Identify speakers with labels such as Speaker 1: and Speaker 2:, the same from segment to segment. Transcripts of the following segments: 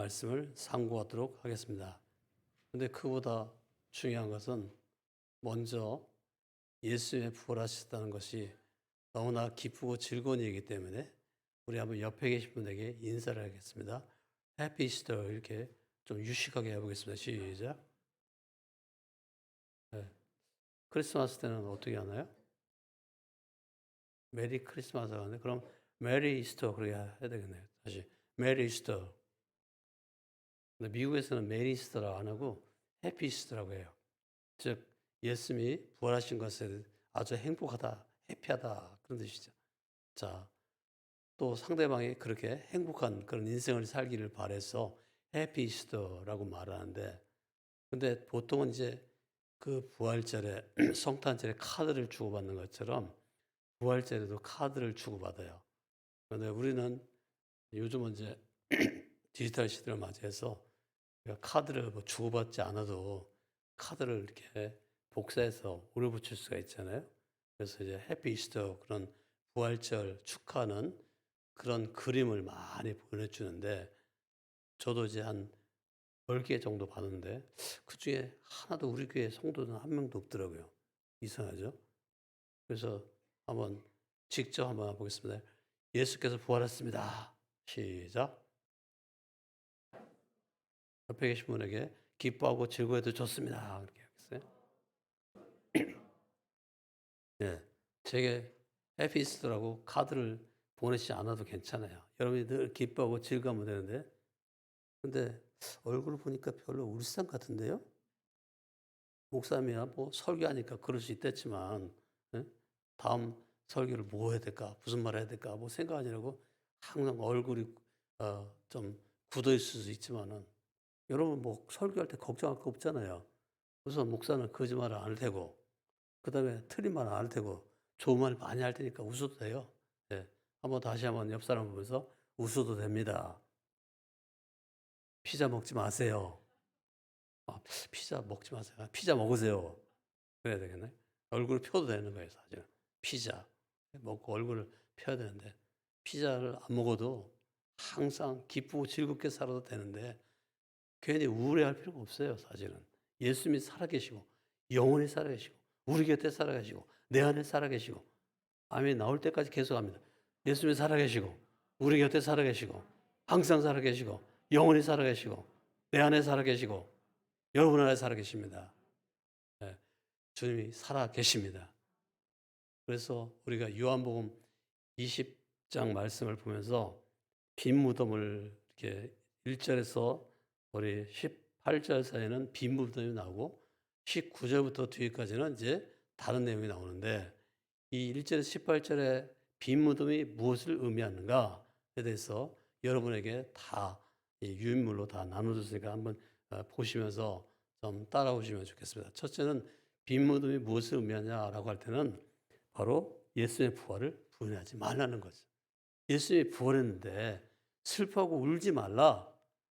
Speaker 1: 말씀을 상고하도록 하겠습니다. 근데 그보다 중요한 것은 먼저 예수님의 부활하셨다는 것이 너무나 기쁘고 즐거운 일이기 때문에 우리 한번 옆에 계신 분에게 인사를 하겠습니다. 해피 이스터 이렇게 좀 유식하게 해보겠습니다. 시작. 네. 크리스마스 때는 어떻게 하나요? 메리 크리스마스 하는데 그럼 메리 이스터 그렇게 해야 되겠네요. 다시 메리 이스터. 근데 미국에서는 메리 이스터라고 안 하고 해피 이스터라고 해요. 즉 예수님이 부활하신 것에 아주 행복하다, 해피하다 그런 뜻이죠. 자, 또 상대방이 그렇게 행복한 그런 인생을 살기를 바래서 해피 이스터라고 말하는데, 근데 보통은 이제 그 부활절에 성탄절에 카드를 주고받는 것처럼 부활절에도 카드를 주고받아요. 그런데 우리는 요즘은 이제 디지털 시대를 맞이해서 카드를 뭐 주고받지 않아도 카드를 이렇게 복사해서 오려 붙일 수가 있잖아요. 그래서 이제 해피 이스터 그런 부활절 축하하는 그런 그림을 많이 보내주는데, 저도 이제 한 10개 정도 받았는데 그 중에 하나도 우리 교회 성도는 한 명도 없더라고요. 이상하죠? 그래서 한번 직접 한번 보겠습니다. 예수께서 부활했습니다. 시작. 옆에 계신 분에게 기뻐하고 즐거워해도 좋습니다. 그렇게 하겠어요? 네. 제게 해피스트라고 카드를 보내지 않아도 괜찮아요. 여러분이 늘 기뻐하고 즐거우면 되는데, 근데 얼굴을 보니까 별로 울산 같은데요? 목사님이야 뭐 설교하니까 그럴 수 있겠지만, 예? 다음 설교를 뭐 해야 될까? 무슨 말 해야 될까? 뭐 생각하느라고 항상 얼굴이 좀 굳어 있을 수 있지만은, 여러분 뭐 설교할 때 걱정할 거 없잖아요. 우선 목사는 거짓말을 안 할 테고, 그다음에 틀린 말 안 할 테고, 좋은 말 많이 할 테니까 웃어도 돼요. 예. 한번 다시 한번 옆 사람 보면서 웃어도 됩니다. 피자 먹지 마세요. 아, 피자 먹지 마세요. 아, 피자 먹으세요. 그래야 되겠네. 얼굴을 펴도 되는 거예요, 사실은. 피자 먹고 얼굴을 펴야 되는데, 피자를 안 먹어도 항상 기쁘고 즐겁게 살아도 되는데 괜히 우울해할 필요가 없어요, 사실은. 예수님이 살아계시고 영원히 살아계시고 우리 곁에 살아계시고 내 안에 살아계시고, 아멘 나올 때까지 계속합니다. 예수님이 살아계시고 우리 곁에 살아계시고 항상 살아계시고 영원히 살아계시고 내 안에 살아계시고 여러분 안에 살아계십니다. 네, 주님이 살아계십니다. 그래서 우리가 요한복음 20장 말씀을 보면서 빈 무덤을 이렇게 1절에서 우리 18절 사이에는 빈 무덤이 나오고 19절부터 뒤에까지는 이제 다른 내용이 나오는데, 이 1절에서 18절에 빈 무덤이 무엇을 의미하는가에 대해서 여러분에게 다 유인물로 다 나눠줬으니까 한번 보시면서 좀 따라오시면 좋겠습니다. 첫째는 빈 무덤이 무엇을 의미하냐라고 할 때는 바로 예수의 부활을 부인하지 말라는 거죠. 예수님이 부활했는데 슬퍼하고 울지 말라.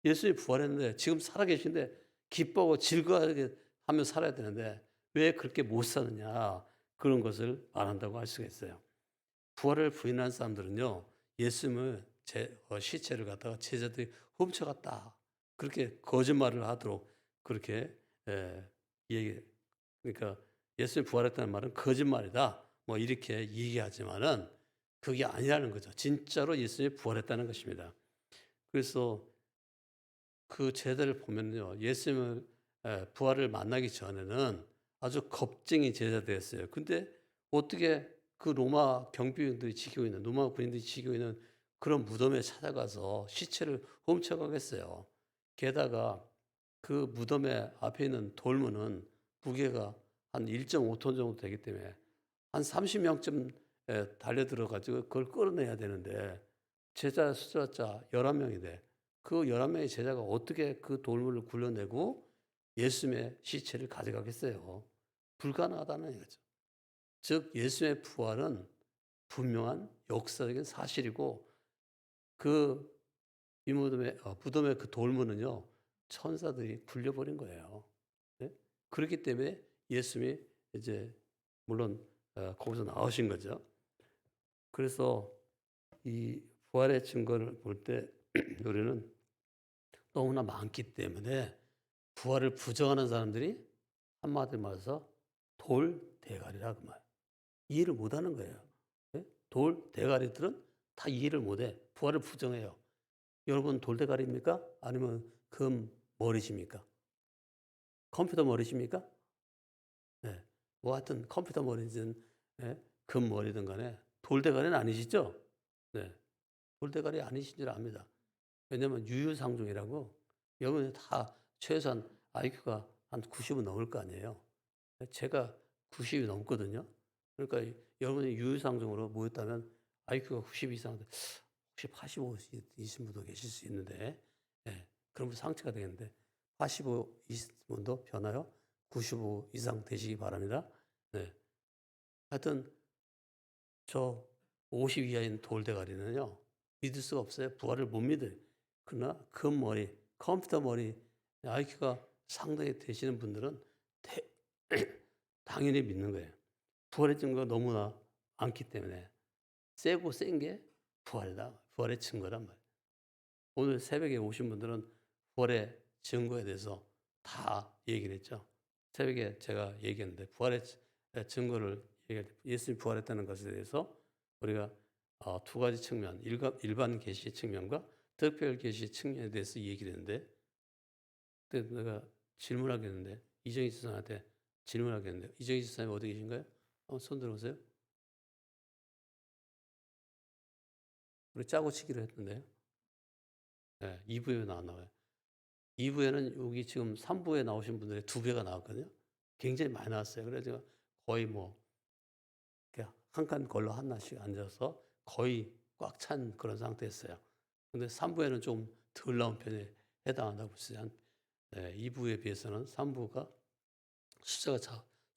Speaker 1: 예수님이 부활했는데 지금 살아계신데 기뻐하고 즐거워하게 하며 살아야 되는데 왜 그렇게 못 사느냐, 그런 것을 말한다고 할 수가 있어요. 부활을 부인한 사람들은요, 예수님을 시체를 갖다가 제자들이 훔쳐갔다, 그렇게 거짓말을 하도록 그렇게 얘기, 그러니까 예수님 부활했다는 말은 거짓말이다 뭐 이렇게 얘기하지만은 그게 아니라는 거죠. 진짜로 예수님이 부활했다는 것입니다. 그래서 그 제자를 보면요, 예수님을 부활을 만나기 전에는 아주 겁쟁이 제자들이었어요. 근데 어떻게 그 로마 경비병들이 지키고 있는, 로마 군인들이 지키고 있는 그런 무덤에 찾아가서 시체를 훔쳐가겠어요. 게다가 그 무덤에 앞에 있는 돌문은 무게가 한 1.5톤 정도 되기 때문에 한 30명쯤 달려들어 가지고 그걸 끌어내야 되는데, 제자 숫자 11명인데 그 11명의 제자가 어떻게 그 돌문을 굴려내고 예수님의 시체를 가져가겠어요. 불가능하다는 거죠. 즉 예수의 부활은 분명한 역사적인 사실이고, 그 이 무덤의 그 돌문은요, 천사들이 굴려버린 거예요. 네? 그렇기 때문에 예수님이 이제 물론 거기서 나오신 거죠. 그래서 이 부활의 증거를 볼 때 우리는 너무나 많기 때문에 부활을 부정하는 사람들이 한마디로 말해서 돌대가리라 그 말. 이해를 못하는 거예요. 예? 돌대가리들은 다 이해를 못해. 부활을 부정해요. 여러분 돌대가리입니까? 아니면 금 머리십니까? 컴퓨터 머리십니까? 네. 뭐 하여튼 컴퓨터 머리든 예? 금 머리든 간에 돌대가리는 아니시죠? 네. 돌대가리 아니신 줄 압니다. 왜냐면 유유상종이라고 여러분이 다 최소한 IQ가 한 90은 넘을 거 아니에요. 제가 90이 넘거든요. 그러니까 여러분이 유유상종으로 모였다면 IQ가 90 이상 혹시 85이신 분도 계실 수 있는데 그러면 상처가 되겠는데 85이신 분도 변화요. 95 이상 되시기 바랍니다. 네. 하여튼 저 50 이하인 돌대가리는요. 믿을 수가 없어요. 부활을 못 믿어요. 그러나 금머리, 컴퓨터 머리, IQ가 상당히 되시는 분들은 대 당연히 믿는 거예요. 부활의 증거가 너무나 많기 때문에 세고 센 게 부활이다. 부활의 증거란 말이에요. 오늘 새벽에 오신 분들은 부활의 증거에 대해서 다 얘기를 했죠. 새벽에 제가 얘기했는데 부활의 증거를 얘기할 때 예수님이 부활했다는 것에 대해서 우리가 두 가지 측면, 일반 계시 측면과 특별 계시 측면에 대해서 얘기를 했는데 그때 내가 질문하겠는데 이정희 지사한테 질문하겠는데 이정희 지사님 어디 계신가요? 한번 손 들어보세요. 우리 짜고 치기로 했는데요. 네, 2부에 나와요. 2부에는 여기 지금 3부에 나오신 분들의 2배가 나왔거든요. 굉장히 많이 나왔어요. 그래서 제가 거의 뭐 한 칸 걸러 하나씩 앉아서 거의 꽉 찬 그런 상태였어요. 근데 3부에는 좀 덜 나온 편에 해당한다고 했어요. 2부에 비해서는 3부가 숫자가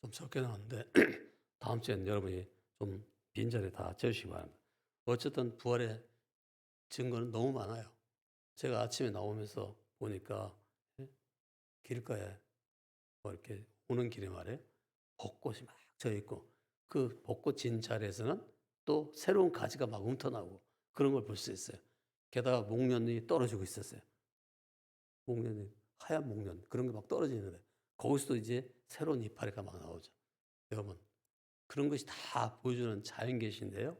Speaker 1: 좀 적게 나왔는데 다음 주에는 여러분이 좀 빈자리 다 채우시기 바랍니다. 어쨌든 부활의 증거는 너무 많아요. 제가 아침에 나오면서 보니까 예? 길가에 뭐 이렇게 오는 길에 말이에요. 벚꽃이 막 져 있고 그 벚꽃 진 자리에서는 또 새로운 가지가 막 움터나고 그런 걸 볼 수 있어요. 게다가 목련이 떨어지고 있었어요. 목련이 하얀 목련 그런 게 막 떨어지는데 거기서도 이제 새로운 이파리가 막 나오죠. 여러분 그런 것이 다 보여주는 자연 계시인데요.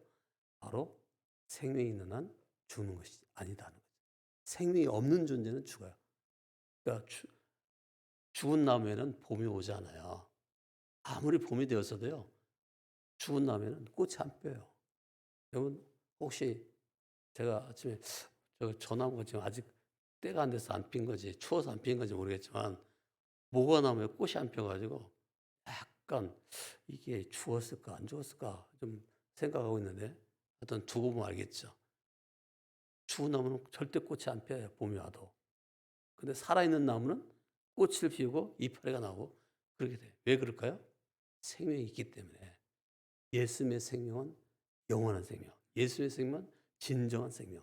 Speaker 1: 바로 생명이 있는 한 죽는 것이 아니다는 거죠. 생명이 없는 존재는 죽어요. 그러니까 죽은 나무에는 봄이 오지 않아요. 아무리 봄이 되었어도요. 죽은 나무에는 꽃이 안 펴요. 여러분 혹시 제가 아침에 저 나무가 지금 아직 때가 안 돼서 안 핀 건지 추워서 안 핀 건지 모르겠지만 모과나무에 꽃이 안 펴 가지고 약간 '이게 죽었을까 안 죽었을까?' 좀 생각하고 있는데 하여튼 두고 보면 알겠죠. 죽은 나무는 절대 꽃이 안 펴요 봄이 와도. 근데 살아있는 나무는 꽃을 피우고 이파리가 나고 그렇게 돼요. 왜 그럴까요? 생명이 있기 때문에. 예수님의 생명은 영원한 생명. 예수의 생명은 진정한 생명.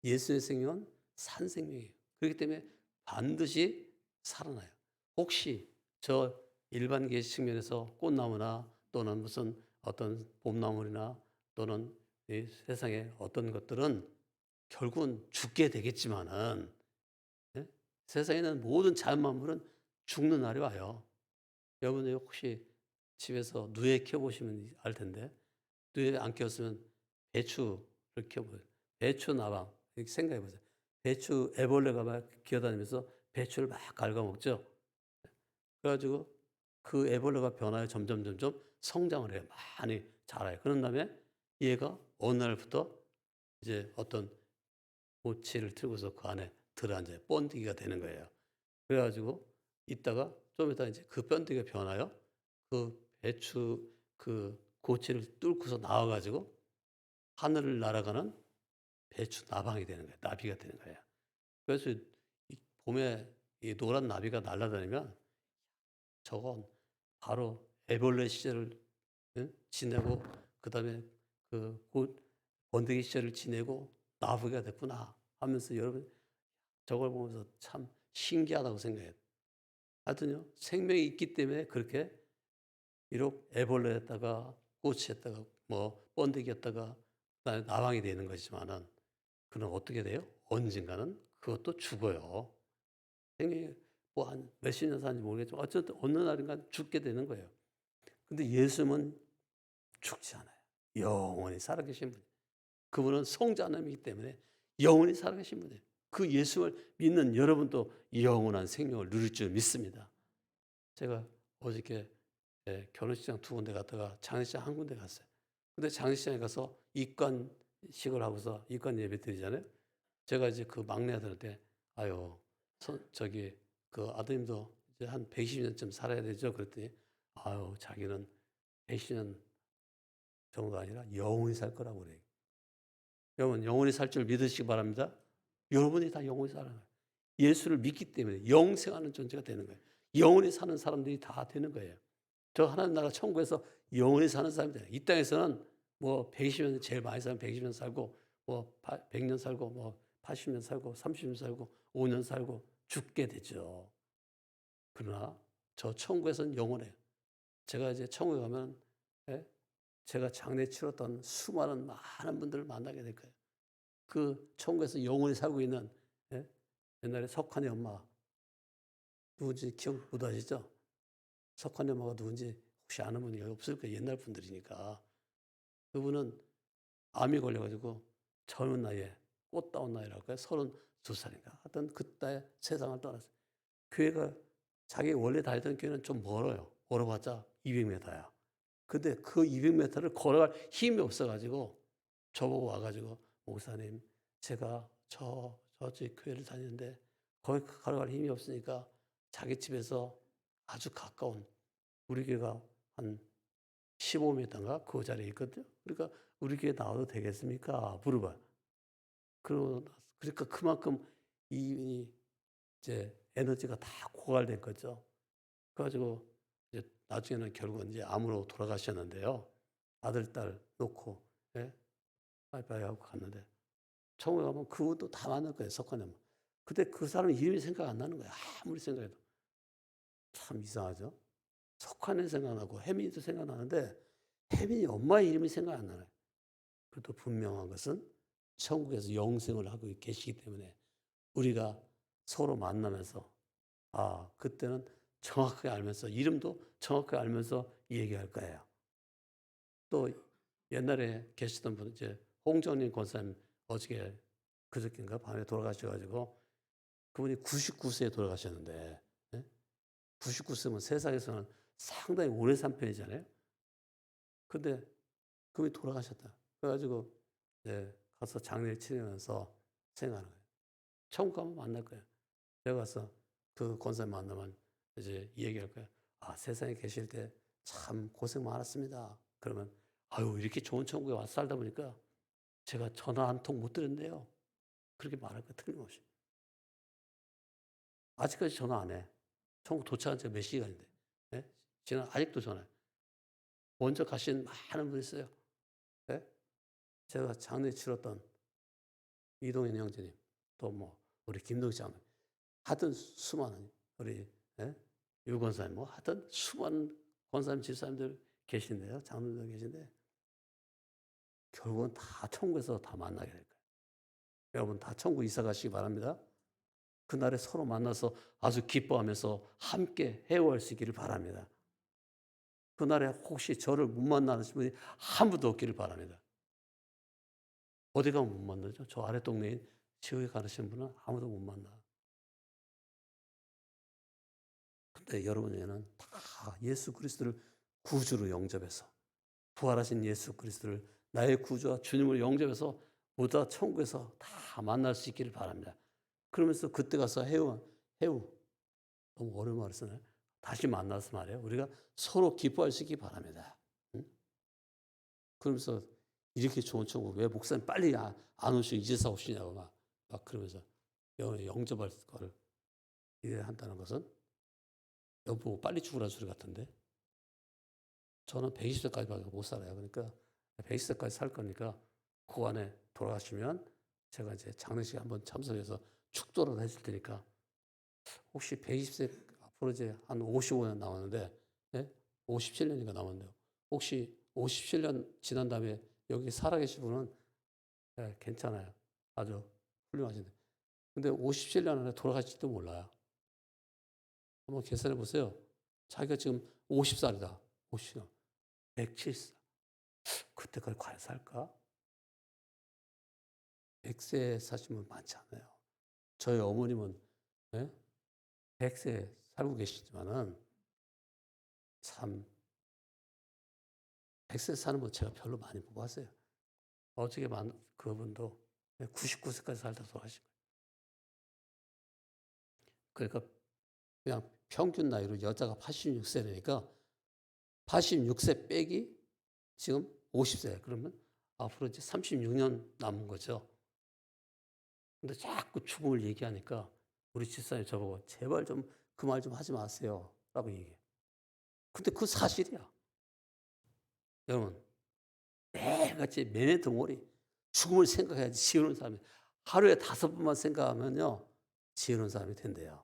Speaker 1: 예수의 생명은 산 생명이에요. 그렇기 때문에 반드시 살아나요. 혹시 저 일반 계시 측면에서 꽃나무나 또는 무슨 어떤 봄나물이나 또는 이 세상의 어떤 것들은 결국은 죽게 되겠지만은 예? 세상에 있는 모든 자연 만물은 죽는 날이 와요. 여러분들 혹시 집에서 누에 키워보시면 알 텐데 누에 안 키웠으면 배추를 키워보세요. 배추 나방 이렇게 생각해 보세요. 배추 애벌레가 막 기어다니면서 배추를 막 갉아먹죠. 그래가지고 그 애벌레가 변하여 점점 성장을 해요. 많이 자라요. 그런 다음에 얘가 어느 날부터 이제 어떤 모치를 틀고서 그 안에 들어앉아요. 번데기가 되는 거예요. 그래가지고 있다가 좀 이따 이제 그 번데기가 변하여 그 배추 그 고치를 뚫고서 나와가지고 하늘을 날아가는 배추 나방이 되는 거예요. 나비가 되는 거예요. 그래서 이 봄에 이 노란 나비가 날아다니면 저건 바로 애벌레 시절을 지내고 그다음에 곧 번데기 시절을 지내고 나비가 됐구나 하면서 여러분 저걸 보면서 참 신기하다고 생각해요. 하여튼요 생명이 있기 때문에 그렇게 비록 애벌레였다가 꽃이었다가 뭐 번데기였다가 그다음에 나방이 되는 것이지만은 그는 어떻게 돼요? 언젠가는 그것도 죽어요. 생명이 뭐 한 몇십 년 사는지 모르겠지만 어쨌든 어느 날인가 죽게 되는 거예요. 근데 예수님은 죽지 않아요. 영원히 살아계신 분이에요. 그분은 성자님이기 때문에 영원히 살아계신 분이에요. 그 예수를 믿는 여러분도 영원한 생명을 누릴 줄 믿습니다. 제가 어저께 결혼식장 두 군데 갔다가 장례식장 한 군데 갔어요. 근데 장례식장에 가서 입관식을 하고서 입관 예배 드리잖아요. 제가 이제 그 막내 아들한테 아유 저기 그 아드님도 이제 한 120년쯤 살아야 되죠. 그랬더니 아유 자기는 120년 정도가 아니라 영원히 살 거라고 그래요. 여러분 영원히 살 줄 믿으시기 바랍니다. 여러분이 다 영원히 살아요. 예수를 믿기 때문에 영생하는 존재가 되는 거예요. 영원히 사는 사람들이 다 되는 거예요. 저 하나님 나라 천국에서 영원히 사는 사람들. 이 땅에서는 뭐 120년 제일 많이 살면 120년 살고 뭐 100년 살고 뭐 80년 살고 30년 살고 5년 살고 죽게 되죠. 그러나 저 천국에서는 영원해요. 제가 이제 천국에 가면 예? 제가 장례 치렀던 수많은 많은 분들을 만나게 될 거예요. 그 천국에서 영원히 살고 있는 예? 옛날에 석환이 엄마 누군지 기억 못 하시죠? 석환이 엄마가 누군지 혹시 아는 분이 없을 거예요. 옛날 분들이니까. 그분은 암이 걸려가지고 젊은 나이에 꽃다운 나이라고 해요. 32살인가. 하여튼 그때 세상을 떠났어요. 교회가 자기 원래 다니던 교회는 좀 멀어요. 걸어봤자 200m야. 근데 그 200m를 걸어갈 힘이 없어가지고 저보고 와가지고 목사님 제가 저쪽 교회를 다니는데 거기 걸어갈 힘이 없으니까 자기 집에서 아주 가까운 우리 교회가 한 15m인가 그 자리에 있거든요. 그러니까 우리 교회 나와도 되겠습니까? 물어봐요. 그러니까 그만큼 이 이제 에너지가 다 고갈된 거죠. 그래가지고 이제 나중에는 결국은 이제 암으로 돌아가셨는데요. 아들, 딸 놓고 예? 빠이빠이 하고 갔는데 천국에 가면 그것도 다 만날 거예요. 석관에. 근데 그 사람 이름이 생각 안 나는 거예요. 아무리 생각해도. 참 이상하죠. 석환이 생각나고 혜민이도 생각나는데 혜민이 엄마의 이름이 생각 안 나요. 그래도 분명한 것은 천국에서 영생을 하고 계시기 때문에 우리가 서로 만나면서 그때는 정확하게 알면서 이름도 정확하게 알면서 얘기할 거예요. 또 옛날에 계시던 분 이제 홍정린 권사님 어저께 그저께인가 밤에 돌아가셔가지고 그분이 99세에 돌아가셨는데 99세면 세상에서는 상당히 오래 산 편이잖아요. 근데 그분이 돌아가셨다. 그래가지고 가서 장례를 치르면서 생각하는 거예요. 천국 가면 만날 거예요. 내가 가서 그 권사님 만나면 이제 얘기할 거예요. 세상에 계실 때 참 고생 많았습니다. 그러면 아유 이렇게 좋은 천국에 와서 살다 보니까 제가 전화 한 통 못 드렸는데요. 그렇게 말할 거예요. 틀림없이. 아직까지 전화 안 해. 천국 도착한 지가 몇 시간인데. 예? 지금 아직도 전화해. 먼저 가신 많은 분이 있어요. 예? 제가 장례 치렀던 이동현 형제님, 또 뭐 우리 김동희 장로님, 하여튼 수많은 우리 유 권사님, 뭐 하여튼 수많은 권사님, 집사님들 계신데요. 장로님들 계신데 결국은 다 천국에서 다 만나게 될 거예요. 여러분 다 천국 이사 가시기 바랍니다. 그날에 서로 만나서 아주 기뻐하면서 함께 해오할 수 있기를 바랍니다. 그날에 혹시 저를 못 만나는 분이 한 분도 없기를 바랍니다. 어디 가면 못 만나죠? 저 아래 동네인 지옥에 가시는 분은 아무도 못 만나. 근데 여러분에게는 다 예수 그리스도를 구주로 영접해서 부활하신 예수 그리스도를 나의 구주와 주님을 영접해서 모두 다 천국에서 다 만날 수 있기를 바랍니다. 그러면서 그때 가서 해우 너무 어려운 말을 쓰나요? 다시 만나서 말이에요. 우리가 서로 기뻐할 수 있기 바랍니다. 응? 그러면서 이렇게 좋은 천국 왜 목사님 빨리 안 오시고 이제서 오시냐고 막 그러면서 영접할 거를 이래 한다는 것은 여보 빨리 죽으라는 소리 같은데 저는 120세까지밖에 못 살아요. 그러니까 120세까지 살 거니까 그 안에 돌아가시면 제가 이제 장례식에 한번 참석해서 축도를 해줄 테니까 혹시 120세 앞으로 이제 한 55년 남았는데 57년인가 남았는데요. 혹시 57년 지난 다음에 여기 살아계신 분은 괜찮아요. 아주 훌륭하신데. 근데 57년 안에 돌아가실지도 몰라요. 한번 계산해 보세요. 자기가 지금 50살이다. 50살. 107살. 그때까지 과연 살까? 100세 사신 분 많지 않아요. 저희 어머님은 예? 100세 살고 계시지만은 참 100세 사는 분 제가 별로 많이 못 봤어요. 어저께 그분도 99세까지 살다 돌아가신 거예요. 그러니까 그냥 평균 나이로 여자가 86세라니까 86세 빼기 지금 50세 그러면 앞으로 이제 36년 남은 거죠. 근데 자꾸 죽음을 얘기하니까 우리 집사람이 저보고 "제발 좀 그 말 좀 하지 마세요."라고 얘기해요. 근데 그 사실이야. 여러분 매일같이 매매덩어리 죽음을 생각해야지 지혜로운 사람이 하루에 5번만 생각하면요 지혜로운 사람이 된대요.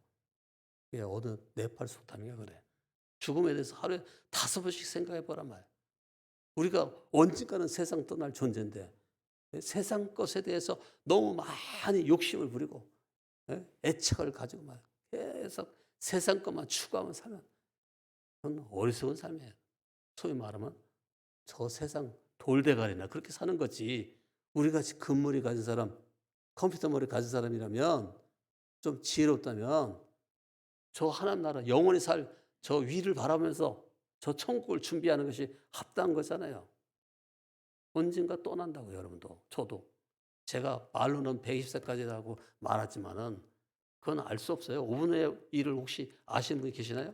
Speaker 1: 그게 어느 네팔 속담이가 그래. 죽음에 대해서 하루에 5번씩 생각해 보란 말이야. 우리가 언젠가는 세상 떠날 존재인데 세상 것에 대해서 너무 많이 욕심을 부리고 애착을 가지고 막 계속 세상 것만 추구하면 살면 그건 어리석은 삶이에요. 소위 말하면 저 세상 돌대가리나 그렇게 사는 거지. 우리같이 금머리 가진 사람, 컴퓨터 머리 가진 사람이라면 좀 지혜롭다면 저 하나님 나라 영원히 살 저 위를 바라면서 저 천국을 준비하는 것이 합당한 거잖아요. 언젠가 떠난다고요, 여러분도. 저도. 제가 말로는 120세까지라고 말하지만은 그건 알 수 없어요. 5분 후의 일을 혹시 아시는 분이 계시나요?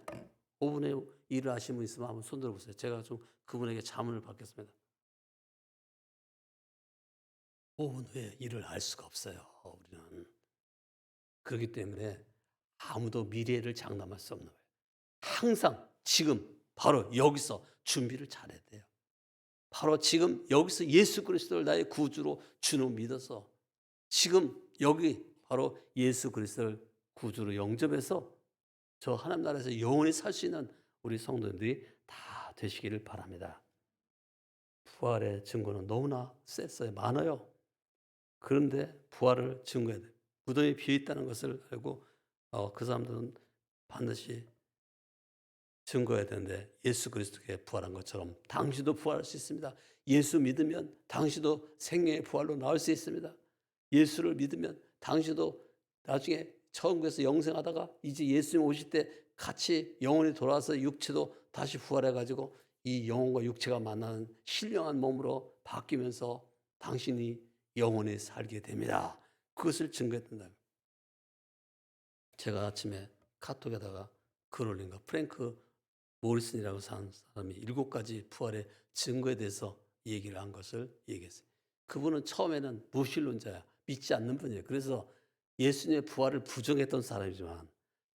Speaker 1: 5분 후의 일을 아시는 분 있으면 한번 손 들어보세요. 제가 좀 그분에게 자문을 받겠습니다. 5분 후의 일을 알 수가 없어요, 우리는. 그렇기 때문에 아무도 미래를 장담할 수 없는 거예요. 항상 지금 바로 여기서 준비를 잘해야 돼요. 바로 지금 여기서 예수 그리스도를 나의 구주로 주로 믿어서 지금 여기 바로 예수 그리스도를 구주로 영접해서 저 하나님 나라에서 영원히 살 수 있는 우리 성도들이 다 되시기를 바랍니다. 부활의 증거는 너무나 셌어요. 많아요. 그런데 부활을 증거해야 돼요. 무덤이 비어 있다는 것을 알고 그 사람들은 반드시 증거해야 되는데 예수 그리스도께 부활한 것처럼 당신도 부활할 수 있습니다. 예수 믿으면 당신도 생명의 부활로 나올 수 있습니다. 예수를 믿으면 당신도 나중에 천국에서 영생하다가 이제 예수님 오실 때 같이 영혼이 돌아와서 육체도 다시 부활해 가지고 이 영혼과 육체가 만나는 신령한 몸으로 바뀌면서 당신이 영원히 살게 됩니다. 그것을 증거했단다. 제가 아침에 카톡에다가 글 올린 거 프랭크 모리슨이라고 사는 사람이 7가지 부활의 증거에 대해서 얘기를 한 것을 얘기했어요. 그분은 처음에는 무신론자야. 믿지 않는 분이에요. 그래서 예수님의 부활을 부정했던 사람이지만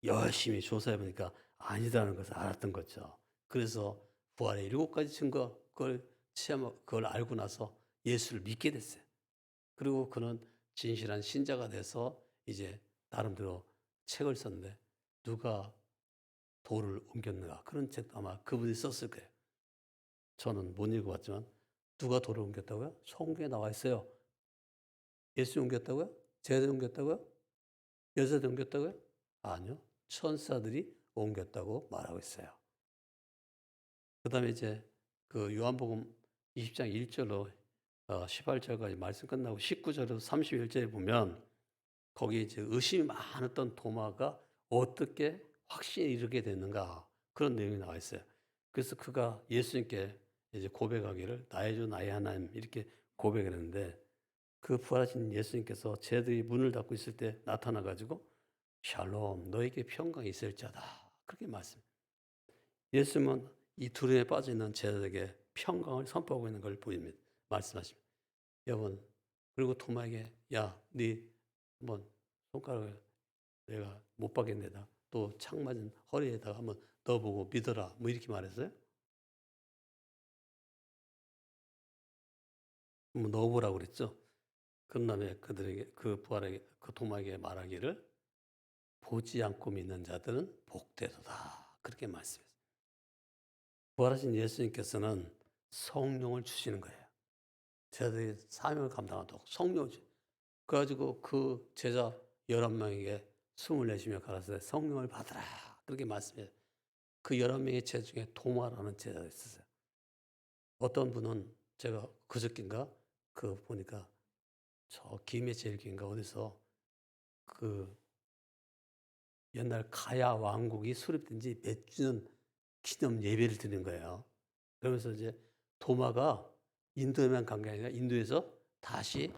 Speaker 1: 열심히 조사해 보니까 아니라는 것을 알았던 거죠. 그래서 부활의 7가지 증거 그걸 알고 나서 예수를 믿게 됐어요. 그리고 그는 진실한 신자가 돼서 이제 나름대로 책을 썼는데 누가 돌을 옮겼는가 그런 책도 아마 그분이 썼을 거예요. 저는 못 읽어봤지만 누가 돌을 옮겼다고요? 성경에 나와 있어요. 예수 옮겼다고요? 제자들 옮겼다고요? 여자들 옮겼다고요? 아니요. 천사들이 옮겼다고 말하고 있어요. 그 다음에 이제 그 요한복음 20장 1절로 18절까지 말씀 끝나고 19절에서 31절에 보면 거기에 이제 의심이 많았던 도마가 어떻게 확신에 이르게 됐는가 그런 내용이 나와 있어요. 그래서 그가 예수님께 이제 고백하기를 나의 주 나의 하나님 이렇게 고백을 했는데 그 부활하신 예수님께서 제자들이 문을 닫고 있을 때 나타나 가지고 샬롬 너에게 평강이 있을지어다 그렇게 말씀. 예수님은 이 두려움에 빠져 있는 제자들에게 평강을 선포하고 있는 걸 보입니다. 말씀하십니다. 여러분 그리고 도마에게 야, 네 한번 손가락을 내가 못 박겠네다. 또 창 맞은 허리에다가 한번 넣어보고 믿어라. 뭐 이렇게 말했어요. 한번 넣어보라고 그랬죠. 그런 다음에 그들에게 그 부활에게 그 도마에게 말하기를 보지 않고 믿는 자들은 복되도다. 그렇게 말씀했어요. 부활하신 예수님께서는 성령을 주시는 거예요. 제자들이 사명을 감당하도록 성령을 주시는 그래가지고 그 제자 11명에게 숨을 내쉬며 가라사대 성령을 받으라. 그렇게 말씀해요. 그 11명의 제자 중에 도마라는 제자가 있었어요. 어떤 분은 제가 그저껜가 보니까 저 김해 제일교인가 어디서 그 옛날 가야 왕국이 수립된 지 몇 주년 기념 예배를 드린 거예요. 그러면서 이제 도마가 인도에만 간 게 아니라 인도에서 다시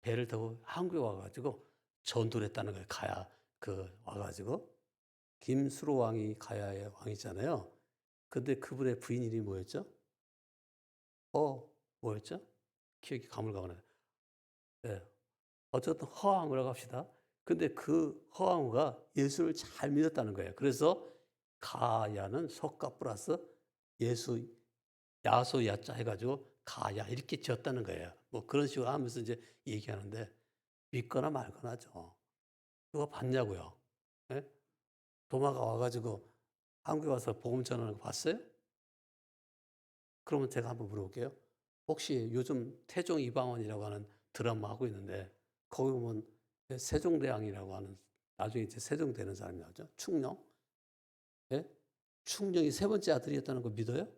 Speaker 1: 배를 타고 한국에 와 가지고 전도를 했다는 거예요. 가야 와 가지고. 김수로 왕이 가야의 왕이잖아요. 근데 그분의 부인 이름이 뭐였죠? 뭐였죠? 기억이 가물가물해요. 예. 어쨌든 허왕후라고 합시다. 근데 그 허왕후가 예수를 잘 믿었다는 거예요. 그래서 가야는 석가 플러스 예수 야소 야자 해 가지고 가야 이렇게 지었다는 거예요. 뭐 그런 식으로 하면서 이제 얘기하는데 믿거나 말거나죠. 누가 봤냐고요. 예? 도마가 와 가지고 한국에 와서 복음 전하는 거 봤어요? 그러면 제가 한번 물어볼게요. 혹시 요즘 태종 이방원이라고 하는 드라마 하고 있는데 거기 보면 세종대왕이라고 하는 나중에 이제 세종되는 사람이 나오죠. 충령. 예? 충령이 세 번째 아들이었다는 거 믿어요?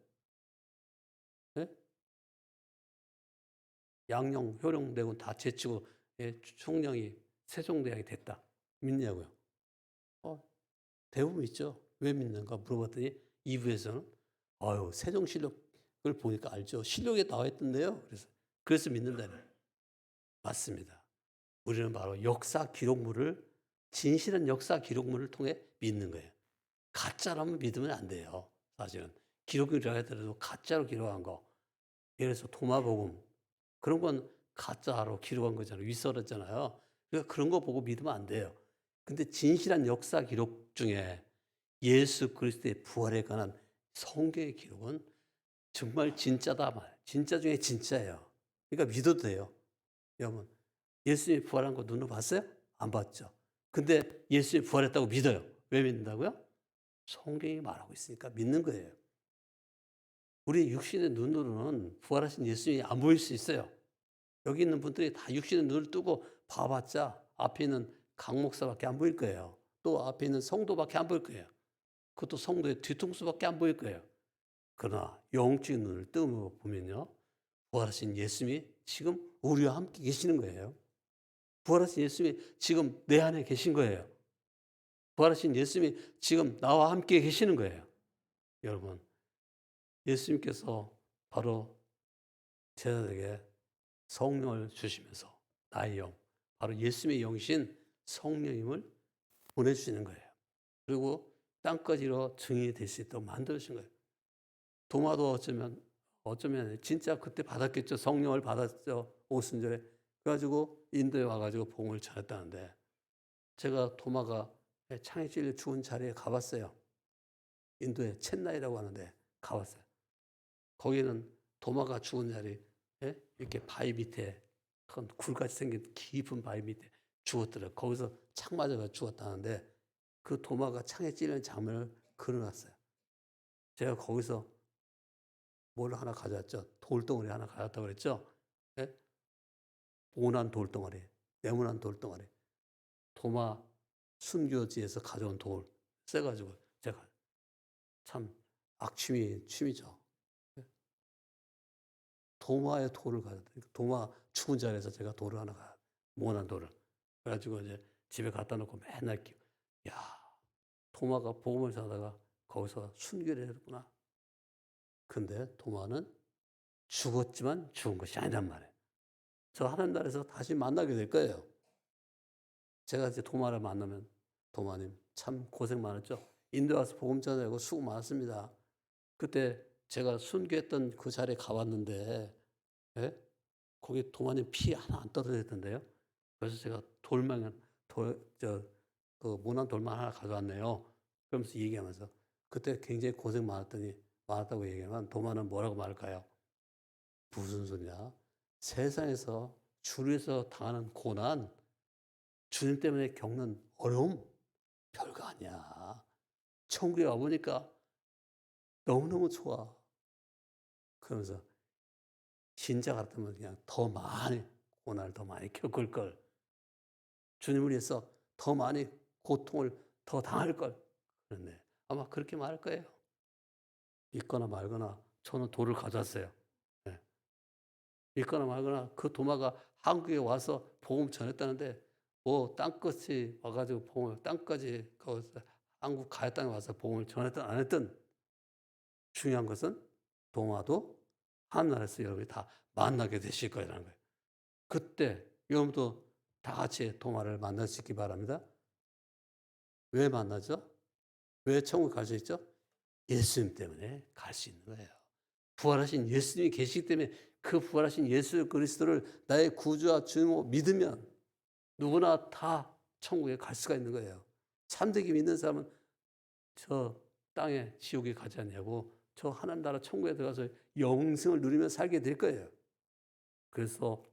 Speaker 1: 예? 양령, 효령, 대군 다 제치고 충령이 세종대왕이 됐다. 믿냐고요? 어, 대부분 믿죠. 왜 믿는가 물어봤더니 2부에서는 아유 세종실록을 보니까 알죠. 실록에 나와 있던데요. 그래서 믿는다는 맞습니다. 우리는 바로 역사 기록물을 진실한 역사 기록물을 통해 믿는 거예요. 가짜라면 믿으면 안 돼요. 사실은 기록이라고 하더라도 가짜로 기록한 거. 예를 들어서 도마복음 그런 건 가짜로 기록한 거잖아요. 위설했잖아요. 그러니까 그런 거 보고 믿으면 안 돼요. 근데 진실한 역사 기록 중에 예수 그리스도의 부활에 관한 성경의 기록은 정말 진짜다 말. 진짜 중에 진짜예요. 그러니까 믿어도 돼요. 여러분 예수님이 부활한 거 눈으로 봤어요? 안 봤죠. 근데 예수님이 부활했다고 믿어요. 왜 믿는다고요? 성경이 말하고 있으니까 믿는 거예요. 우리 육신의 눈으로는 부활하신 예수님이 안 보일 수 있어요. 여기 있는 분들이 다 육신의 눈을 뜨고 봐봤자 앞에 있는 강 목사밖에 안 보일 거예요. 또 앞에 있는 성도밖에 안 보일 거예요. 그것도 성도의 뒤통수밖에 안 보일 거예요. 그러나 영적인 눈을 뜨고 보면요. 부활하신 예수님이 지금 우리와 함께 계시는 거예요. 부활하신 예수님이 지금 내 안에 계신 거예요. 부활하신 예수님이 지금 나와 함께 계시는 거예요. 여러분, 예수님께서 바로 제자들에게 성령을 주시면서 나의 영, 바로 예수님의 영이신 성령님을 보내주시는 거예요. 그리고 땅까지로 증인이 될 수 있도록 만들어주신 거예요. 도마도 어쩌면 진짜 그때 받았겠죠. 성령을 받았죠. 오순절에. 그래가지고 인도에 와가지고 복음을 전했다는데 제가 도마가 창에 찔려 죽은 자리에 가봤어요. 인도의 첸나이라고 하는데 가봤어요. 거기는 도마가 죽은 자리에 이렇게 바위 밑에 큰 굴같이 생긴 깊은 바위 밑에 죽었더라고요. 거기서 창 맞아가 죽었다는데 그 도마가 창에 찔린 장면을 그려놨어요. 제가 거기서 뭘 하나 가져왔죠. 돌덩어리 하나 가져왔다고 그랬죠. 예? 오난 돌덩어리, 네모난 돌덩어리. 도마 순교지에서 가져온 돌 써가지고 제가 참 취미죠. 예? 도마의 돌을 가져왔다. 도마 죽은 자리에서 제가 돌을 하나 모난 돌을. 그래가지고 이제 집에 갖다 놓고 맨날 야, 도마가 복음을 전하다가 거기서 순교를 했구나. 근데 도마는 죽었지만 죽은 것이 아니란 말이에요. 저 하는 날에서 다시 만나게 될 거예요. 제가 이제 도마를 만나면 도마님 참 고생 많았죠. 인도 와서 복음 전하고 수고 많았습니다. 그때 제가 순교했던 그 자리에 가봤는데 예? 거기 도마님 피 하나 안 떨어졌던데요. 그래서 제가 모난 돌만 하나 가져왔네요. 그러면서 얘기하면서 그때 굉장히 고생 많았다고 얘기하면 도마는 뭐라고 말할까요? 무슨 소리냐? 세상에서 주위에서 당하는 고난, 주님 때문에 겪는 어려움, 별거 아니야. 천국에 와보니까 너무너무 좋아. 그러면서 진짜 같으면 그냥 더 많이, 고난을 더 많이 겪을 걸. 주님을 위해서 더 많이 고통을 더 당할 걸. 그런데 아마 그렇게 말할 거예요. 믿거나 말거나 저는 돌을 가져왔어요. 예. 믿거나 말거나 그 도마가 한국에 와서 복음 전했다는데 뭐 땅끝이 와 가지고 복음을 땅까지 거기서 한국 가야 땅에 와서 복음을 전했든 안 했든 중요한 것은 도마도 하늘나라에서 여러분이 다 만나게 되실 거라는 거예요. 그때 여러분도 다 같이 도마를 만날 수 있기 바랍니다. 왜 만나죠? 왜 천국 갈 수 있죠? 예수님 때문에 갈 수 있는 거예요. 부활하신 예수님이 계시기 때문에 그 부활하신 예수 그리스도를 나의 구주와 주로 믿으면 누구나 다 천국에 갈 수가 있는 거예요. 참되게 믿는 사람은 저 땅에 지옥에 가지 않냐고 저 하나님 나라 천국에 들어가서 영생을 누리며 살게 될 거예요. 그래서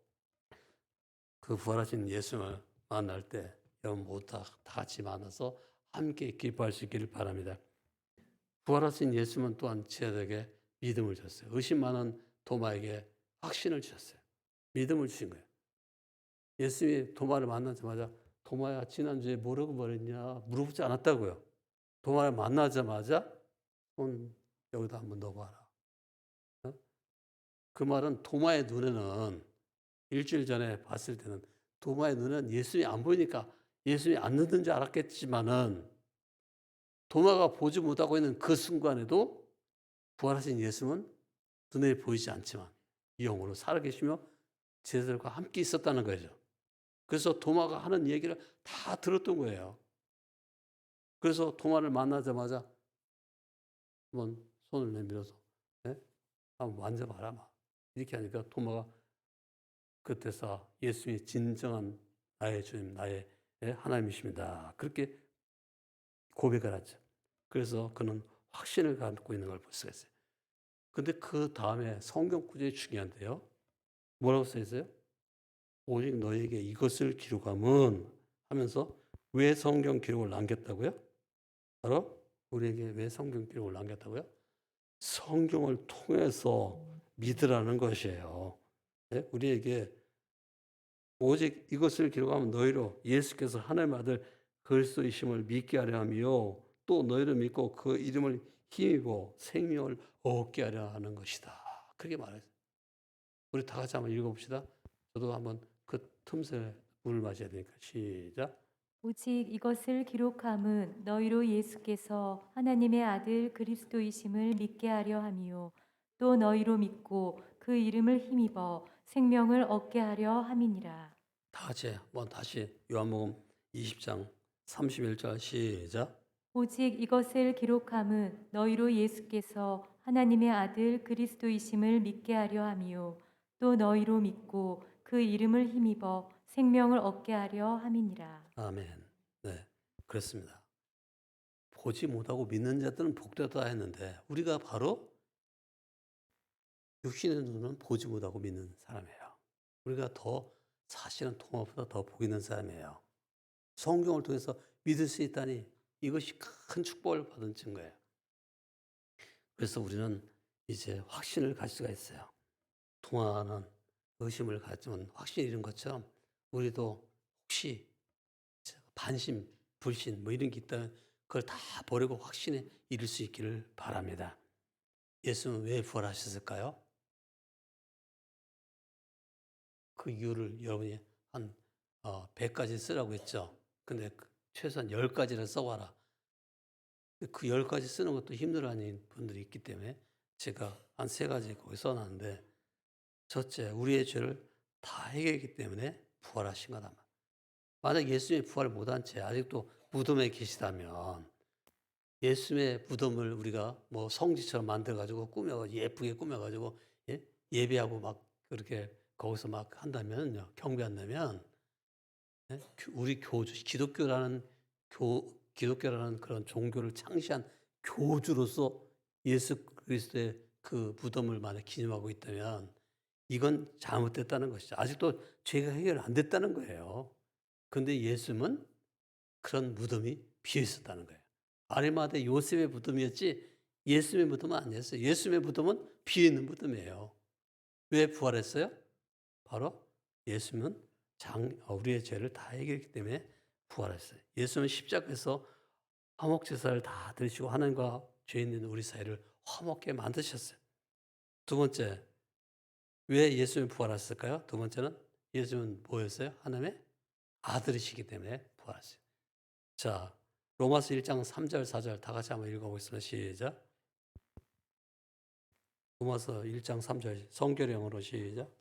Speaker 1: 그 부활하신 예수님을 만날 때 여러분 모두 다 같이 만나서 함께 기뻐할 수 있기를 바랍니다. 부활하신 예수님은 또한 제자에게 믿음을 줬어요. 의심 많은 도마에게 확신을 주셨어요. 믿음을 주신 거예요. 예수님이 도마를 만나자마자 도마야 지난주에 뭐라고 말했냐 물어보지 않았다고요. 도마를 만나자마자 손 여기다 한번 넣어봐라. 어? 그 말은 도마의 눈에는 일주일 전에 봤을 때는 도마의 눈은 예수님이 안 보이니까 예수님이 안 넣는 줄 알았겠지만은 도마가 보지 못하고 있는 그 순간에도 부활하신 예수님은 눈에 보이지 않지만 영으로 살아계시며 제자들과 함께 있었다는 거죠. 그래서 도마가 하는 얘기를 다 들었던 거예요. 그래서 도마를 만나자마자 한번 손을 내밀어서 예? 한번 만져봐라. 막. 이렇게 하니까 도마가 그때서 예수님이 진정한 나의 주님, 나의 하나님이십니다. 그렇게 고백을 하죠. 그래서 그는 확신을 갖고 있는 걸 볼 수가 있어요. 근데 그 다음에 성경 구절이 중요한데요. 뭐라고 써 있어요? 오직 너에게 이것을 기록함은 하면서 왜 성경 기록을 남겼다고요? 바로 우리에게 왜 성경 기록을 남겼다고요? 성경을 통해서 믿으라는 것이에요. 네? 우리에게 오직 이것을 기록하면 너희로 예수께서 하나님의 아들 그리스도이심을 믿게 하려 하며 또 너희를 믿고 그 이름을 힘입어 생명을 얻게 하려 하는 것이다. 그렇게 말했어요. 우리 다 같이 한번 읽어봅시다. 저도 한번 그 틈새 물을 마셔야 되니까 시작.
Speaker 2: 오직 이것을 기록함은 너희로 예수께서 하나님의 아들 그리스도이심을 믿게 하려 함이요 또 너희로 믿고 그 이름을 힘입어 생명을 얻게 하려 함이니라.
Speaker 1: 다 같이 한번 다시 요한복음 20장 31절 시작.
Speaker 2: 오직 이것을 기록함은 너희로 예수께서 하나님의 아들 그리스도이심을 믿게 하려 함이요 또 너희로 믿고 그 이름을 힘입어 생명을 얻게 하려 함이니라.
Speaker 1: 아멘. 네, 그렇습니다. 보지 못하고 믿는 자들은 복되다 했는데 우리가 바로 육신의 눈은 보지 못하고 믿는 사람이에요. 우리가 더 사실은 통합보다 더 복 있는 사람이에요. 성경을 통해서 믿을 수 있다니 이것이 큰 축복을 받은 증거예요. 그래서 우리는 이제 확신을 가질 수가 있어요. 통화는 의심을 가지면 확신이 이런 것처럼 우리도 혹시 반신, 불신 뭐 이런 게 있다면 그걸 다 버리고 확신에 이를 수 있기를 바랍니다. 예수는 왜 부활하셨을까요? 그 이유를 여러분이 한 100가지 쓰라고 했죠. 근데 최소한 10가지를 써봐라. 그 10가지 쓰는 것도 힘들어하는 분들이 있기 때문에 제가 한 3가지 거기 써놨는데 첫째, 우리의 죄를 다 해결했기 때문에 부활하신 거다. 만약 예수님이 부활을 못한 채 아직도 무덤에 계시다면 예수님의 무덤을 우리가 뭐 성지처럼 만들어가지고 예쁘게 꾸며가지고 예배하고 막 그렇게 거기서 막 한다면요. 경배한다면 우리 기독교라는 그런 종교를 창시한 교주로서 예수 그리스도의 그 무덤을 만약 기념하고 있다면 이건 잘못됐다는 것이죠. 아직도 죄가 해결 안 됐다는 거예요. 그런데 예수님은 그런 무덤이 비어 있었다는 거예요. 아리마대 요셉의 무덤이었지 예수님의 무덤은 아니었어요. 예수님의 무덤은 비어 있는 무덤이에요. 왜 부활했어요? 바로 예수님은 우리의 죄를 다 해결했기 때문에 부활했어요. 예수님은 십자가에서 화목 제사를 다 드리시고 하나님과 죄 있는 우리 사이를 화목게 만드셨어요. 두 번째, 왜 예수님이 부활하셨을까요? 두 번째는 예수님은 뭐였어요? 하나님의 아들이시기 때문에 부활하셨어요. 자, 로마서 1장 3절 4절 다 같이 한번 읽어보겠습니다. 시작. 로마서 1장 3절 성결의 영어로 시작.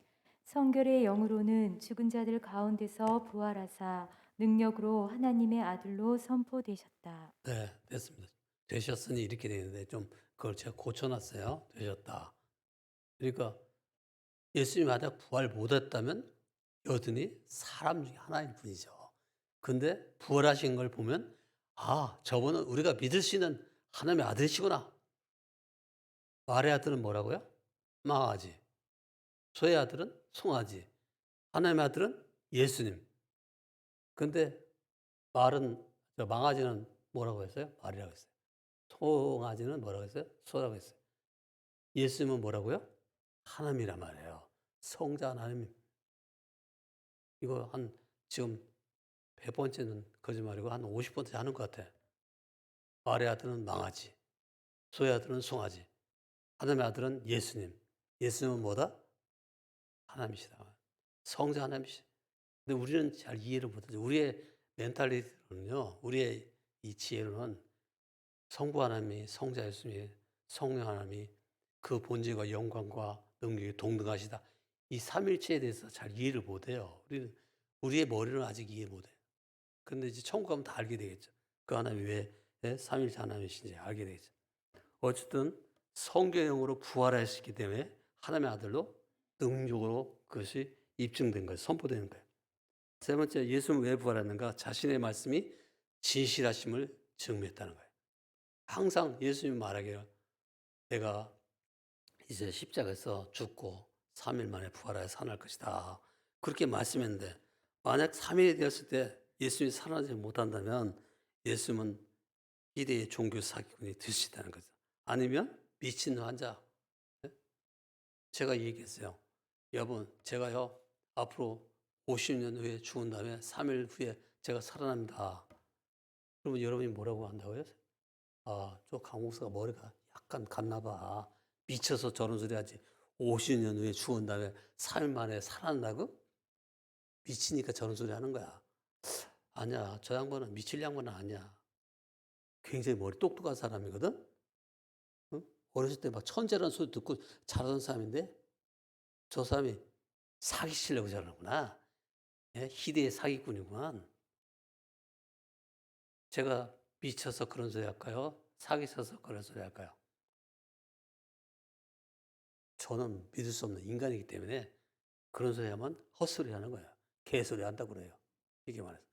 Speaker 2: 성결의 영으로는 죽은 자들 가운데서 부활하사 능력으로 하나님의 아들로 선포되셨다.
Speaker 1: 네, 됐습니다. 되셨으니 이렇게 되는데 좀 그걸 제가 고쳐놨어요. 되셨다. 그러니까 예수님이 만약 부활 못했다면 여전히 사람 중에 하나일 뿐이죠. 근데 부활하신 걸 보면 아, 저분은 우리가 믿을 수 있는 하나님의 아들이시구나. 말의 아들은 뭐라고요? 망아지. 소의 아들은 송아지. 하나님의 아들은 예수님. 근데 말은 망아지는 뭐라고 했어요? 말이라고 했어요. 송아지는 뭐라고 했어요? 소라고 했어요. 예수님은 뭐라고요? 하나님이란 말이에요. 성자 하나님. 이거 한 지금 100번째는 거짓말이고 한 50번째 하는 것 같아. 말의 아들은 망아지. 소의 아들은 송아지. 하나님의 아들은 예수님. 예수님은 뭐다? 하나님이시다. 성자 하나님이시다. 근데 우리는 잘 이해를 못하죠. 우리의 멘탈리티는요, 우리의 이 지혜로는 성부 하나님이, 성자 예수님이, 성령 하나님이 그 본질과 영광과 능력이 동등하시다. 이 삼일체에 대해서 잘 이해를 못해요. 우리의 머리는 아직 이해 못해요. 근데 이제 천국 가면 다 알게 되겠죠. 그 하나님이 왜 삼일체 하나님이신지 알게 되겠죠. 어쨌든 성경으로 부활하셨기 때문에 하나님의 아들로 능력으로 그것이 입증된 거예요. 선포되는 거예요. 세 번째, 예수는 왜 부활했는가? 자신의 말씀이 진실하심을 증명했다는 거예요. 항상 예수님이 말하기를 내가 이제 십자가에서 죽고 3일 만에 부활하여 살아날 것이다. 그렇게 말씀했는데 만약 3일이 되었을 때 예수님이 살아나지 못한다면 예수님은 희대의 종교 사기꾼이 될 수 있다는 거죠. 아니면 미친 환자. 예? 제가 얘기했어요. 여러분, 제가요, 앞으로 50년 후에 죽은 다음에 3일 후에 제가 살아납니다. 그러면 여러분이 뭐라고 한다고요? 아, 저 강목사가 머리가 약간 갔나 봐. 미쳐서 저런 소리 하지. 50년 후에 죽은 다음에 3일 만에 살아난다고? 미치니까 저런 소리 하는 거야. 아니야. 저 양반은 미칠 양반은 아니야. 굉장히 머리 똑똑한 사람이거든? 응? 어렸을 때 막 천재라는 소리 듣고 자라던 사람인데 저 사람이 사기치려고 저러는구나. 예? 희대의 사기꾼이구만. 제가 미쳐서 그런 소리 할까요? 사기쳐서 그런 소리 할까요? 저는 믿을 수 없는 인간이기 때문에 그런 소리 하면 헛소리 하는 거예요. 개소리 한다고 그래요. 이게 말해서.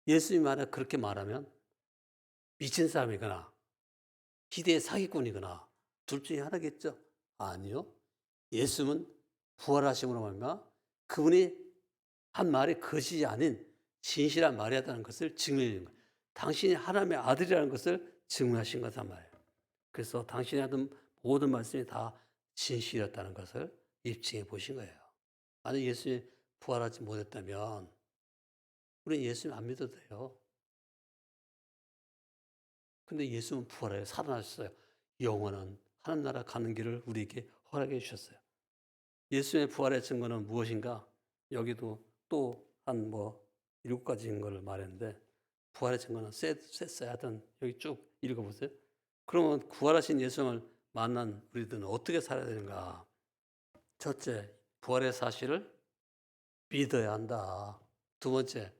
Speaker 1: 예수님이 만약 그렇게 말하면 미친 사람이거나 희대의 사기꾼이거나 둘 중에 하나겠죠? 아니요. 예수님은 부활하심으로 말미암아 그분이 한 말이 거짓이 아닌 진실한 말이었다는 것을 증명하는 거예요. 당신이 하나님의 아들이라는 것을 증명하신 거단 말이에요. 그래서 당신이 하던 모든 말씀이 다 진실이었다는 것을 입증해 보신 거예요. 만약 예수님이 부활하지 못했다면 우리는 예수님 안 믿어도 돼요. 근데 예수님은 부활하여 살아나셨어요. 영원한 하나님 나라 가는 길을 우리에게 허락해 주셨어요. 예수님의 부활의 증거는 무엇인가? 여기도 또 한 7가지인 걸 말했는데 부활의 증거는 셌어요. 하여튼 여기 쭉 읽어보세요. 그러면 부활하신 예수님을 만난 우리들은 어떻게 살아야 되는가? 첫째, 부활의 사실을 믿어야 한다. 두 번째,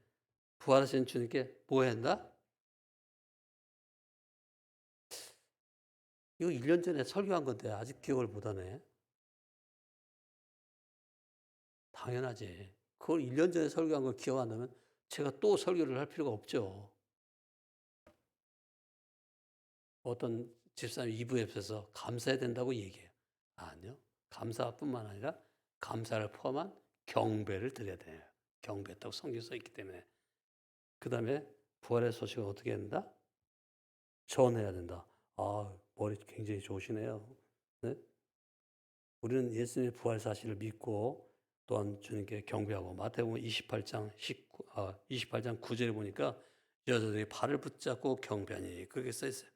Speaker 1: 부활하신 주님께 뭐 해야 한다? 이거 1년 전에 설교한 건데 아직 기억을 못하네. 당연하지. 그걸 1년 전에 설교한 걸 기억 안 나면 제가 또 설교를 할 필요가 없죠. 어떤 집사님 2부에서 감사해야 된다고 얘기해요. 아니요. 감사뿐만 아니라 감사를 포함한 경배를 드려야 돼요. 경배했다고 성경에 써 있기 때문에. 그 다음에 부활의 소식을 어떻게 해야 된다? 전해야 된다. 아, 머리 굉장히 좋으시네요. 네? 우리는 예수님의 부활 사실을 믿고 또한 주님께 경배하고 마태복음 28장 9절에 보니까 여자들이 발을 붙잡고 경배하니 그렇게 써 있어요.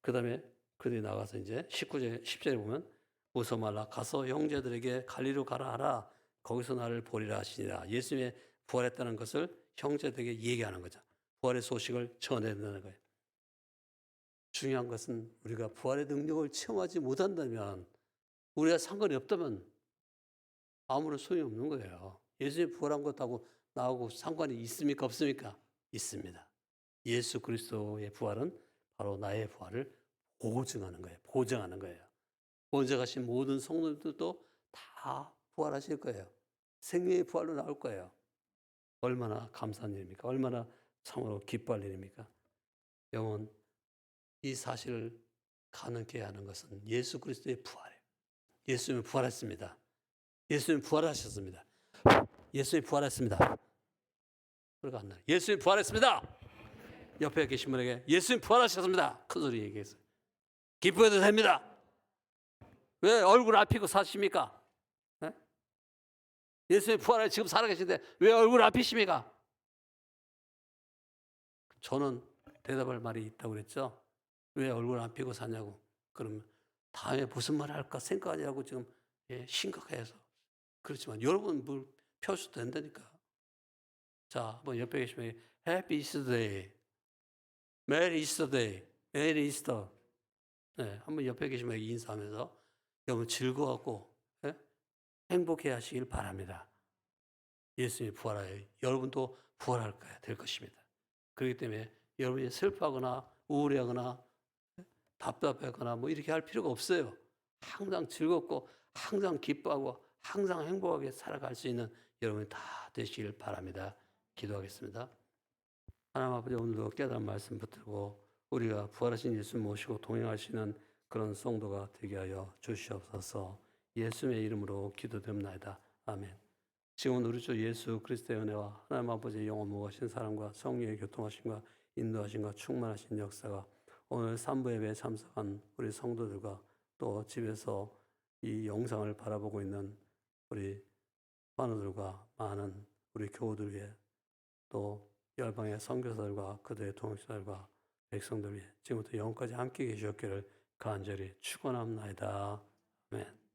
Speaker 1: 그 다음에 그들이 나가서 이제 19절, 10절에 보면 웃어 말라 가서 형제들에게 갈리로 가라 하라 거기서 나를 보리라 하시니라. 예수님의 부활했다는 것을 형제들에게 얘기하는 거죠. 부활의 소식을 전해낸다는 거예요. 중요한 것은 우리가 부활의 능력을 체험하지 못한다면 우리가 상관이 없다면 아무런 소용이 없는 거예요. 예수님이 부활한 것하고 나하고 상관이 있습니까? 없습니까? 있습니다. 예수 그리스도의 부활은 바로 나의 부활을 보증하는 거예요. 보증하는 거예요. 먼저 가신 모든 성도들도 다 부활하실 거예요. 생명의 부활로 나올 거예요. 얼마나 감사한 일입니까? 얼마나 참으로 기뻐할 일입니까? 영혼 이 사실을 가능케 하는 것은 예수 그리스도의 부활이에요. 예수님은 부활했습니다. 예수님 부활하셨습니다. 예수님 부활했습니다. 그러니까 안 나요. 예수님 부활했습니다. 옆에 계신 분에게 예수님 부활하셨습니다. 큰 소리 얘기했어요. 기뻐해도 됩니다. 왜 얼굴 안 피고 사십니까? 네? 예수님 부활해 지금 살아계신데 왜 얼굴 안 피십니까? 저는 대답할 말이 있다고 그랬죠. 왜 얼굴 안 피고 사냐고. 그러면 다음에 무슨 말 할까 생각하냐고 지금 심각해서. 그렇지만 여러분 뭘 펴셔도 된다니까. 자, 한번 옆에 계시면 Happy Easter Day, Merry Easter Day, Merry Easter. 네, 한번 옆에 계시면 인사하면서 여러분 즐거웠고 행복해 하시길 바랍니다. 예수님이 부활하여 여러분도 부활할 거야 될 것입니다. 그렇기 때문에 여러분이 슬퍼하거나 우울해하거나 답답하거나 뭐 이렇게 할 필요가 없어요. 항상 즐겁고 항상 기뻐하고 항상 행복하게 살아갈 수 있는 여러분이 다 되시길 바랍니다. 기도하겠습니다. 하나님 아버지 오늘도 깨달은 말씀 붙들고 우리가 부활하신 예수 모시고 동행하시는 그런 성도가 되게 하여 주시옵소서. 예수의 이름으로 기도드립니다. 아멘. 지금 우리 주 예수 그리스도의 은혜와 하나님 아버지의 영원 무하신 사랑과 성령의 교통하심과 인도하심과 충만하신 역사가 오늘 3부 예배에 참석한 우리 성도들과 또 집에서 이 영상을 바라보고 있는 우리 환우들과 많은 우리 교우들 위해 또 열방의 선교사들과 그들의 동역자들과 백성들 위해 지금부터 영원까지 함께 계시었기를 간절히 축원합니다. 아멘.